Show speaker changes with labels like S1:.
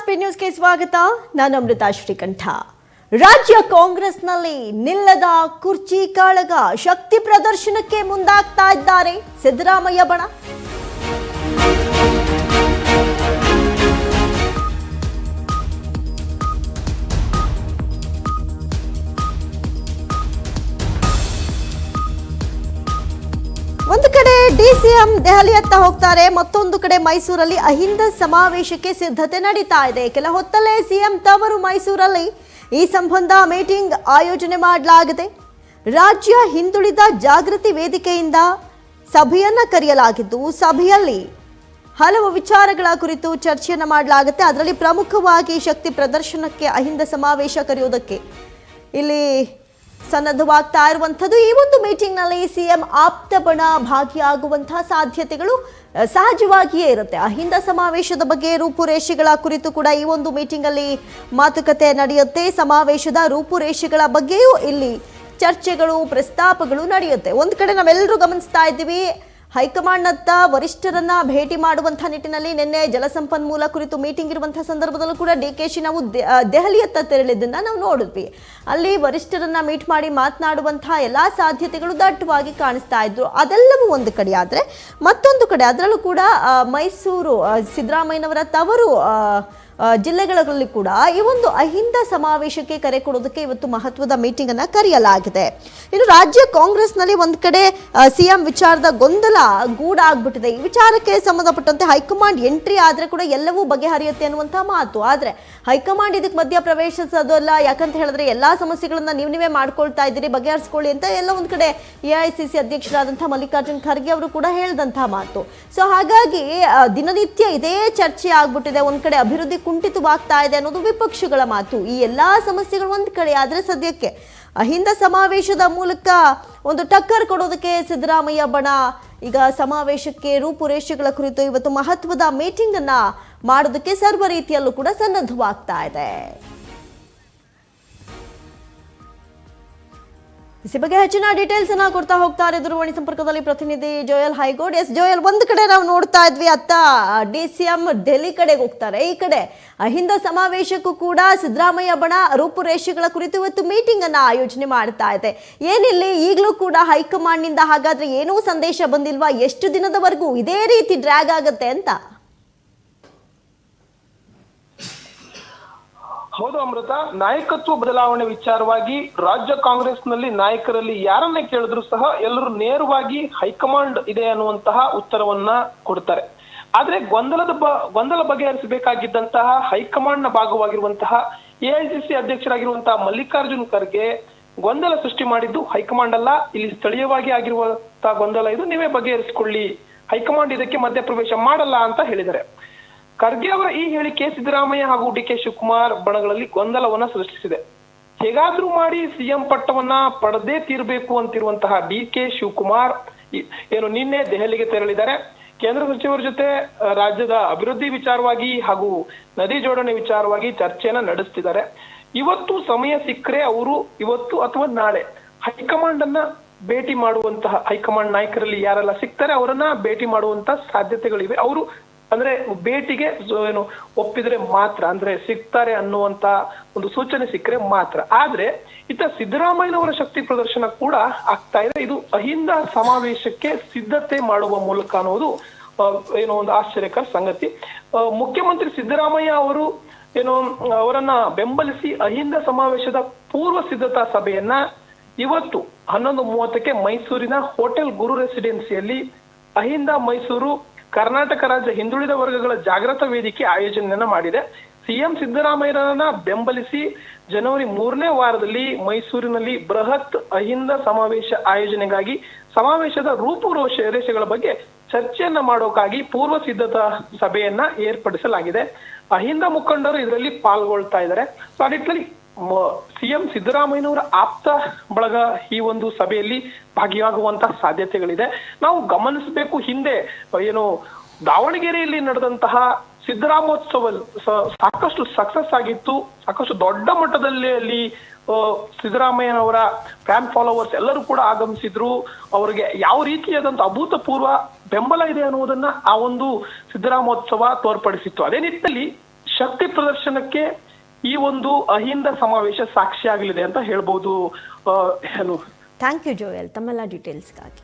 S1: Speed ನ್ಯೂಸ್ಗೆ ಸ್ವಾಗತ. ನಾನು ಅಮೃತ ಶ್ರೀಕಂಠ. ರಾಜ್ಯ ಕಾಂಗ್ರೆಸ್ನಲ್ಲಿ ನಿಲ್ಲದ ಕುರ್ಚಿ ಕಾಳಗ, ಶಕ್ತಿ ಪ್ರದರ್ಶನಕ್ಕೆ ಮುಂದಾಗ್ತಾ ಇದ್ದಾರೆ ಸಿದ್ದರಾಮಯ್ಯ ಬಣ. ಒಂದು ಕಡೆ ಡಿಸಿಎಂ ದೆಹಲಿಯತ್ತ ಹೋಗ್ತಾರೆ, ಮತ್ತೊಂದು ಕಡೆ ಮೈಸೂರಲ್ಲಿ ಅಹಿಂದ ಸಮಾವೇಶಕ್ಕೆ ಸಿದ್ಧತೆ ನಡೀತಾ ಇದೆ. ಕೆಲ ಹೊತ್ತಲ್ಲೇ ಸಿಎಂ ತವರು ಮೈಸೂರಲ್ಲಿ ಈ ಸಂಬಂಧ ಮೀಟಿಂಗ್ ಆಯೋಜನೆ ಮಾಡಲಾಗಿದೆ. ರಾಜ್ಯ ಹಿಂದುಳಿದ ಜಾಗೃತಿ ವೇದಿಕೆಯಿಂದ ಸಭೆಯನ್ನ ಕರೆಯಲಾಗಿದ್ದು, ಸಭೆಯಲ್ಲಿ ಹಲವು ವಿಚಾರಗಳ ಕುರಿತು ಚರ್ಚೆಯನ್ನ ಮಾಡಲಾಗುತ್ತೆ. ಅದರಲ್ಲಿ ಪ್ರಮುಖವಾಗಿ ಶಕ್ತಿ ಪ್ರದರ್ಶನಕ್ಕೆ ಅಹಿಂದ ಸಮಾವೇಶ ಕರೆಯೋದಕ್ಕೆ ಇಲ್ಲಿ ಸನ್ನದ್ಧವಾಗ್ತಾ ಇರುವಂಥದ್ದು. ಈ ಒಂದು ಮೀಟಿಂಗ್ನಲ್ಲಿ ಸಿಎಂ ಆಪ್ತ ಬಣ ಭಾಗಿಯಾಗುವಂತಹ ಸಾಧ್ಯತೆಗಳು ಸಹಜವಾಗಿಯೇ ಇರುತ್ತೆ. ಅಹಿಂದ ಸಮಾವೇಶದ ಬಗ್ಗೆ ರೂಪುರೇಷೆಗಳ ಕುರಿತು ಕೂಡ ಈ ಒಂದು ಮೀಟಿಂಗ್ ಅಲ್ಲಿ ಮಾತುಕತೆ ನಡೆಯುತ್ತೆ. ಸಮಾವೇಶದ ರೂಪುರೇಷೆಗಳ ಬಗ್ಗೆಯೂ ಇಲ್ಲಿ ಚರ್ಚೆಗಳು, ಪ್ರಸ್ತಾಪಗಳು ನಡೆಯುತ್ತೆ. ಒಂದು ಕಡೆ ನಾವೆಲ್ಲರೂ ಗಮನಿಸ್ತಾ ಇದ್ದೀವಿ, ಹೈಕಮಾಂಡ್ನತ್ತ ವರಿಷ್ಠರನ್ನ ಭೇಟಿ ಮಾಡುವಂತಹ ನಿಟ್ಟಿನಲ್ಲಿ ನಿನ್ನೆ ಜಲಸಂಪನ್ಮೂಲ ಕುರಿತು ಮೀಟಿಂಗ್ ಇರುವಂತಹ ಸಂದರ್ಭದಲ್ಲೂ ಕೂಡ ಡಿಕೆಶಿ ನಾವು ದೆಹಲಿಯತ್ತ ತೆರಳಿದ್ದನ್ನ ನಾವು ನೋಡಿದ್ವಿ. ಅಲ್ಲಿ ವರಿಷ್ಠರನ್ನ ಮೀಟ್ ಮಾಡಿ ಮಾತನಾಡುವಂತಹ ಎಲ್ಲಾ ಸಾಧ್ಯತೆಗಳು ದಟ್ಟವಾಗಿ ಕಾಣಿಸ್ತಾ ಇದ್ರು. ಅದೆಲ್ಲವೂ ಒಂದು ಕಡೆ ಆದ್ರೆ, ಮತ್ತೊಂದು ಕಡೆ ಅದರಲ್ಲೂ ಕೂಡ ಮೈಸೂರು ಸಿದ್ದರಾಮಯ್ಯನವರ ತವರು ಜಿಲ್ಲೆಗಳಲ್ಲಿ ಕೂಡ ಈ ಒಂದು ಅಹಿಂದ ಸಮಾವೇಶಕ್ಕೆ ಕರೆ ಕೊಡೋದಕ್ಕೆ ಇವತ್ತು ಮಹತ್ವದ ಮೀಟಿಂಗ್ ಅನ್ನ ಕರೆಯಲಾಗಿದೆ. ಇನ್ನು ರಾಜ್ಯ ಕಾಂಗ್ರೆಸ್ನಲ್ಲಿ ಒಂದ್ ಕಡೆ ಸಿಎಂ ವಿಚಾರದ ಗೊಂದಲ ಗೂಡಾಗ್ಬಿಟ್ಟಿದೆ. ಈ ವಿಚಾರಕ್ಕೆ ಸಂಬಂಧಪಟ್ಟಂತೆ ಹೈಕಮಾಂಡ್ ಎಂಟ್ರಿ ಆದ್ರೆ ಕೂಡ ಎಲ್ಲವೂ ಬಗೆಹರಿಯುತ್ತೆ ಅನ್ನುವಂತಹ ಮಾತು. ಆದ್ರೆ ಹೈಕಮಾಂಡ್ ಇದಕ್ಕೆ ಮಧ್ಯ ಪ್ರವೇಶಿಸೋದಲ್ಲ. ಯಾಕಂತ ಹೇಳಿದ್ರೆ ಎಲ್ಲಾ ಸಮಸ್ಯೆಗಳನ್ನ ನೀವೇ ಮಾಡ್ಕೊಳ್ತಾ ಇದ್ದೀರಿ, ಬಗೆಹರಿಸ್ಕೊಳ್ಳಿ ಅಂತ ಎಲ್ಲ ಒಂದ್ ಕಡೆ ಎಐಸಿಸಿ ಅಧ್ಯಕ್ಷರಾದಂತಹ ಮಲ್ಲಿಕಾರ್ಜುನ್ ಖರ್ಗೆ ಅವರು ಕೂಡ ಹೇಳಿದಂತಹ ಮಾತು. ಸೊ ಹಾಗಾಗಿ ದಿನನಿತ್ಯ ಇದೇ ಚರ್ಚೆ ಆಗ್ಬಿಟ್ಟಿದೆ. ಒಂದ್ ಕಡೆ ಅಭಿವೃದ್ಧಿ ಕುಂಠಿತವಾಗ್ತಾ ಇದೆ ಅನ್ನೋದು ವಿಪಕ್ಷಗಳ ಮಾತು. ಈ ಎಲ್ಲಾ ಸಮಸ್ಯೆಗಳು ಒಂದ್ ಕಡೆ ಆದ್ರೆ, ಸದ್ಯಕ್ಕೆ ಅಹಿಂದ ಸಮಾವೇಶದ ಮೂಲಕ ಒಂದು ಟಕ್ಕರ್ ಕೊಡೋದಕ್ಕೆ ಸಿದ್ದರಾಮಯ್ಯ ಬಣ ಈಗ ಸಮಾವೇಶಕ್ಕೆ ರೂಪುರೇಷೆಗಳ ಕುರಿತು ಇವತ್ತು ಮಹತ್ವದ ಮೀಟಿಂಗ್ ಅನ್ನ ಮಾಡೋದಕ್ಕೆ ಸರ್ವ ರೀತಿಯಲ್ಲೂ ಕೂಡ ಸನ್ನದ್ಧವಾಗ್ತಾ ಇದೆ. ಇಸಿ ಬಗ್ಗೆ ಹೆಚ್ಚಿನ ಡೀಟೇಲ್ಸ್ ಅನ್ನ ಕೊಡ್ತಾ ಹೋಗ್ತಾರೆ ದೂರವಾಣಿ ಸಂಪರ್ಕದಲ್ಲಿ ಪ್ರತಿನಿಧಿ ಜೋಯಲ್ ಹೈಗೋಡ್. ಎಸ್ ಜೋಯಲ್, ಒಂದ್ ಕಡೆ ನಾವು ನೋಡ್ತಾ ಇದ್ವಿ, ಅತ್ತ ಡಿಸಿಎಂ ಡೆಲ್ಲಿ ಕಡೆಗೆ ಹೋಗ್ತಾರೆ, ಈ ಕಡೆ ಅಹಿಂದ ಸಮಾವೇಶಕ್ಕೂ ಕೂಡ ಸಿದ್ದರಾಮಯ್ಯ ಬಣ ರೂಪುರೇಷೆಗಳ ಕುರಿತು ಇವತ್ತು ಮೀಟಿಂಗ್ ಅನ್ನ ಆಯೋಜನೆ ಮಾಡ್ತಾ ಇದೆ. ಏನಿಲ್ಲಿ ಈಗಲೂ ಕೂಡ ಹೈಕಮಾಂಡ್ ನಿಂದ ಹಾಗಾದ್ರೆ ಏನೂ ಸಂದೇಶ ಬಂದಿಲ್ವಾ? ಎಷ್ಟು ದಿನದವರೆಗೂ ಇದೇ ರೀತಿ ಡ್ರ್ಯಾಗ್ ಆಗತ್ತೆ ಅಂತ?
S2: ಹೌದು ಅಮೃತ, ನಾಯಕತ್ವ ಬದಲಾವಣೆ ವಿಚಾರವಾಗಿ ರಾಜ್ಯ ಕಾಂಗ್ರೆಸ್ನಲ್ಲಿ ನಾಯಕರಲ್ಲಿ ಯಾರನ್ನೇ ಕೇಳಿದ್ರು ಸಹ ಎಲ್ಲರೂ ನೇರವಾಗಿ ಹೈಕಮಾಂಡ್ ಇದೆ ಅನ್ನುವಂತಹ ಉತ್ತರವನ್ನ ಕೊಡ್ತಾರೆ. ಆದ್ರೆ ಗೊಂದಲ ಬಗೆಹರಿಸಬೇಕಾಗಿದ್ದಂತಹ ಹೈಕಮಾಂಡ್ ನ ಭಾಗವಾಗಿರುವಂತಹ ಎಐಸಿಸಿ ಅಧ್ಯಕ್ಷರಾಗಿರುವಂತಹ ಮಲ್ಲಿಕಾರ್ಜುನ್ ಖರ್ಗೆ ಗೊಂದಲ ಸೃಷ್ಟಿ ಮಾಡಿದ್ದು ಹೈಕಮಾಂಡ್ ಅಲ್ಲ, ಇಲ್ಲಿ ಸ್ಥಳೀಯವಾಗಿ ಆಗಿರುವಂತಹ ಗೊಂದಲ ಇದು, ನೀವೇ ಬಗೆಹರಿಸಿಕೊಳ್ಳಿ, ಹೈಕಮಾಂಡ್ ಇದಕ್ಕೆ ಮಧ್ಯಪ್ರವೇಶ ಮಾಡಲ್ಲ ಅಂತ ಹೇಳಿದ್ದಾರೆ. ಖರ್ಗೆ ಅವರ ಈ ಹೇಳಿಕೆ ಸಿದ್ದರಾಮಯ್ಯ ಹಾಗೂ ಡಿಕೆ ಶಿವಕುಮಾರ್ ಬಣಗಳಲ್ಲಿ ಗೊಂದಲವನ್ನ ಸೃಷ್ಟಿಸಿದೆ. ಹೇಗಾದ್ರೂ ಮಾಡಿ ಸಿಎಂ ಪಟ್ಟವನ್ನ ಪಡೆದೇ ತೀರ್ಬೇಕು ಅಂತಿರುವಂತಹ ಡಿಕೆ ಶಿವಕುಮಾರ್ ಏನು ನಿನ್ನೆ ದೆಹಲಿಗೆ ತೆರಳಿದ್ದಾರೆ. ಕೇಂದ್ರ ಸಚಿವರ ಜೊತೆ ರಾಜ್ಯದ ಅಭಿವೃದ್ಧಿ ವಿಚಾರವಾಗಿ ಹಾಗೂ ನದಿ ಜೋಡಣೆ ವಿಚಾರವಾಗಿ ಚರ್ಚೆಯನ್ನ ನಡೆಸ್ತಿದ್ದಾರೆ. ಇವತ್ತು ಸಮಯ ಸಿಕ್ಕರೆ ಅವರು ಇವತ್ತು ಅಥವಾ ನಾಳೆ ಹೈಕಮಾಂಡ್ ಅನ್ನ ಭೇಟಿ ಮಾಡುವಂತಹ, ಹೈಕಮಾಂಡ್ ನಾಯಕರಲ್ಲಿ ಯಾರೆಲ್ಲ ಸಿಗ್ತಾರೆ ಅವರನ್ನ ಭೇಟಿ ಮಾಡುವಂತಹ ಸಾಧ್ಯತೆಗಳಿವೆ. ಅವರು ಅಂದ್ರೆ ಭೇಟಿಗೆ ಏನು ಒಪ್ಪಿದ್ರೆ ಮಾತ್ರ, ಅಂದ್ರೆ ಸಿಗ್ತಾರೆ ಅನ್ನುವಂತ ಒಂದು ಸೂಚನೆ ಸಿಕ್ಕರೆ ಮಾತ್ರ. ಆದ್ರೆ ಇತ್ತ ಸಿದ್ದರಾಮಯ್ಯನವರ ಶಕ್ತಿ ಪ್ರದರ್ಶನ ಕೂಡ ಆಗ್ತಾ ಇದೆ. ಇದು ಅಹಿಂದ ಸಮಾವೇಶಕ್ಕೆ ಸಿದ್ಧತೆ ಮಾಡುವ ಮೂಲಕ ಅನ್ನೋದು ಏನೋ ಒಂದು ಆಶ್ಚರ್ಯಕರ ಸಂಗತಿ. ಮುಖ್ಯಮಂತ್ರಿ ಸಿದ್ದರಾಮಯ್ಯ ಅವರು ಏನು ಅವರನ್ನ ಬೆಂಬಲಿಸಿ ಅಹಿಂದ ಸಮಾವೇಶದ ಪೂರ್ವ ಸಿದ್ಧತಾ ಸಭೆಯನ್ನ ಇವತ್ತು 11:30ಕ್ಕೆ ಮೈಸೂರಿನ ಹೋಟೆಲ್ ಗುರು ರೆಸಿಡೆನ್ಸಿಯಲ್ಲಿ ಅಹಿಂದ ಮೈಸೂರು ಕರ್ನಾಟಕ ರಾಜ್ಯ ಹಿಂದುಳಿದ ವರ್ಗಗಳ ಜಾಗೃತ ವೇದಿಕೆ ಆಯೋಜನೆಯನ್ನ ಮಾಡಿದೆ. ಸಿಎಂ ಸಿದ್ದರಾಮಯ್ಯರನ್ನ ಬೆಂಬಲಿಸಿ ಜನವರಿ 3ನೇ ವಾರದಲ್ಲಿ ಮೈಸೂರಿನಲ್ಲಿ ಬೃಹತ್ ಅಹಿಂದ ಸಮಾವೇಶ ಆಯೋಜನೆಗಾಗಿ ಸಮಾವೇಶದ ರೂಪುರೇಷೆಗಳ ಬಗ್ಗೆ ಚರ್ಚೆಯನ್ನ ಮಾಡೋಕ್ಕಾಗಿ ಪೂರ್ವ ಸಿದ್ಧತಾ ಸಭೆಯನ್ನ ಏರ್ಪಡಿಸಲಾಗಿದೆ. ಅಹಿಂದ ಮುಖಂಡರು ಇದರಲ್ಲಿ ಪಾಲ್ಗೊಳ್ತಾ ಇದ್ದಾರೆ. ಸೊ ಆ ನಿಟ್ಟಿನಲ್ಲಿ ಸಿಎಂ ಸಿದ್ದರಾಮಯ್ಯನವರ ಆಪ್ತ ಬಳಗ ಈ ಒಂದು ಸಭೆಯಲ್ಲಿ ಭಾಗಿಯಾಗುವಂತಹ ಸಾಧ್ಯತೆಗಳಿದೆ. ನಾವು ಗಮನಿಸಬೇಕು, ಹಿಂದೆ ಏನು ದಾವಣಗೆರೆಯಲ್ಲಿ ನಡೆದಂತಹ ಸಿದ್ದರಾಮೋತ್ಸವ ಸಾಕಷ್ಟು ಸಕ್ಸಸ್ ಆಗಿತ್ತು, ಸಾಕಷ್ಟು ದೊಡ್ಡ ಮಟ್ಟದಲ್ಲಿ ಅಲ್ಲಿ ಸಿದ್ದರಾಮಯ್ಯನವರ ಫ್ಯಾನ್ ಫಾಲೋವರ್ಸ್ ಎಲ್ಲರೂ ಕೂಡ ಆಗಮಿಸಿದ್ರು. ಅವರಿಗೆ ಯಾವ ರೀತಿಯಾದಂತ ಅಭೂತಪೂರ್ವ ಬೆಂಬಲ ಇದೆ ಅನ್ನುವುದನ್ನ ಆ ಒಂದು ಸಿದ್ದರಾಮೋತ್ಸವ ತೋರ್ಪಡಿಸಿತ್ತು. ಅದೇ ನಿಟ್ಟಿನಲ್ಲಿ ಶಕ್ತಿ ಪ್ರದರ್ಶನಕ್ಕೆ ಈ ಒಂದು ಅಹಿಂದ ಸಮಾವೇಶ ಸಾಕ್ಷಿ ಆಗಲಿದೆ ಅಂತ ಹೇಳ್ಬೋದು. ಏನು
S1: ಥ್ಯಾಂಕ್ ಯು ಜೋಯಲ್ ತಮ್ಮೆಲ್ಲ ಡೀಟೇಲ್ಸ್ಗಾಗಿ.